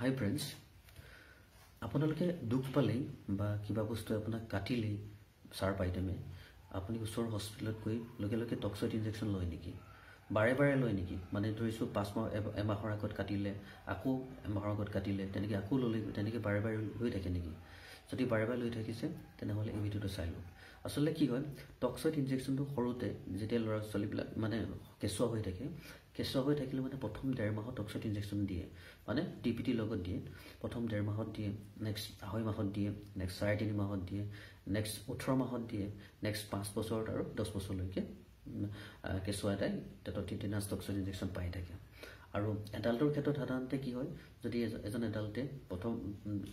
হাই friends, আপোনালোকে দুখ পালেই বা কিবা বস্তু আপোনাক কাটিলেই চাৰ্প আইটেমে আপুনি ওচৰৰ হস্পিটেলত গৈ লগে লগে টক্সইড ইনজেকশ্যন লয় নেকি? বাৰে বাৰে লয় নেকি? মানে ধৰিছোঁ 5 মাহ এমাহৰ আগত কাটিলে, আকৌ এমাহৰ আগত কাটিলে, তেনেকৈ আকৌ ল'লে, তেনেকৈ বাৰে বাৰে লৈ থাকে নেকি? যদি বাৰে বাৰে লৈ থাকিছে তেনেহ'লে এই ভিডিঅ'টো চাই লওক। আচলতে কি হয়, টক্সইড ইনজেকশ্যনটো সৰুতে যেতিয়া ল'ৰা ছোৱালীবিলাক মানে কেঁচুৱা হৈ থাকে, কেঁচুৱা হৈ থাকিলে মানে প্ৰথম 1.5 মাহত টক্সইড ইনজেকশ্যন দিয়ে, মানে DPT লগত দিয়ে। প্ৰথম 1.5 মাহত দিয়ে, নেক্সট 2.5 মাহত দিয়ে, নেক্সট 3.5 মাহত দিয়ে, নেক্সট 18 মাহত দিয়ে, নেক্সট 5 বছৰত আৰু 10 বছৰলৈকে কেঁচুৱা এটাই টিটেনাছ টক্সইড ইনজেকশ্যন পাই থাকে। আৰু এডাল্টৰ ক্ষেত্ৰত সাধাৰণতে কি হয়, যদি এজন এডাল্টে প্ৰথম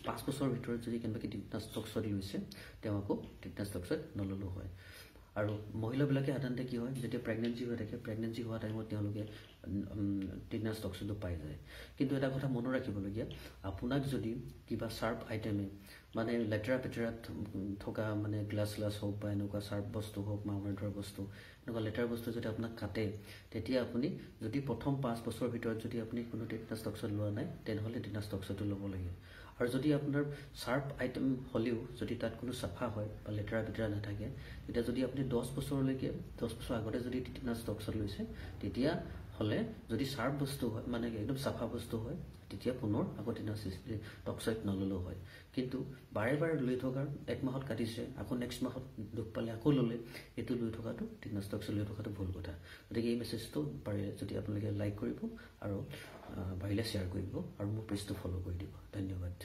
5 বছৰৰ ভিতৰত যদি কেনেবাকৈ টিটেনাছ টক্সইড লৈছে, তেওঁ আকৌ টিটেনাছ টক্সইড নল'লেও হয়। আৰু মহিলাবিলাকে সাধাৰণতে কি হয়, যেতিয়া প্ৰেগনেঞ্চি হৈ থাকে, প্ৰেগনেঞ্চি হোৱা টাইমত তেওঁলোকে টিটেনাছ টক্সইডটো পাই যায়। কিন্তু এটা কথা মনত ৰাখিবলগীয়া, আপোনাক যদি কিবা চাৰ্প আইটেমে মানে লেতেৰা পেতেৰা থকা মানে গ্লাছ হওক বা এনেকুৱা চাৰ্প বস্তু হওক, মাউনাৰ ধৰা বস্তু, এনেকুৱা লেতেৰা বস্তু যদি আপোনাক কাটে, তেতিয়া আপুনি যদি প্ৰথম 5 বছৰৰ ভিতৰত যদি আপুনি কোনো টিটেনাছ টক্সইড লোৱা নাই, তেনেহ'লে টিটেনাছ টক্সইডটো ল'ব লাগে। আৰু যদি আপোনাৰ চাৰ্প আইটেম হ'লেও যদি তাত কোনো চাফা হয় বা লেতেৰা পেতেৰা নাথাকে, তেতিয়া যদি আপুনি 10 বছৰলৈকে 10 বছৰ আগতে যদি টিটেনাছ টক্সইড লৈছে, তেতিয়া হ'লে যদি চাৰ্প বস্তু হয় মানে একদম চাফা বস্তু হয়, তেতিয়া পুনৰ আকৌ টিটেনাছ টক্সইড নল'লেও হয়। কিন্তু বাৰে বাৰে লৈ থকাৰ 1 মাহত কাটিছে, আকৌ নেক্সট মাহত দুখ পালে আকৌ ল'লে, এইটো লৈ থকাটো টিটেনাছ টক্সইড লৈ থকাটো ভুল কথা। গতিকে এই মেছেজটো পাৰিলে যদি আপোনালোকে লাইক কৰিব আৰু পাৰিলে শ্বেয়াৰ কৰিব আৰু মোৰ পেজটো ফ'ল' কৰি দিব। ধন্যবাদ।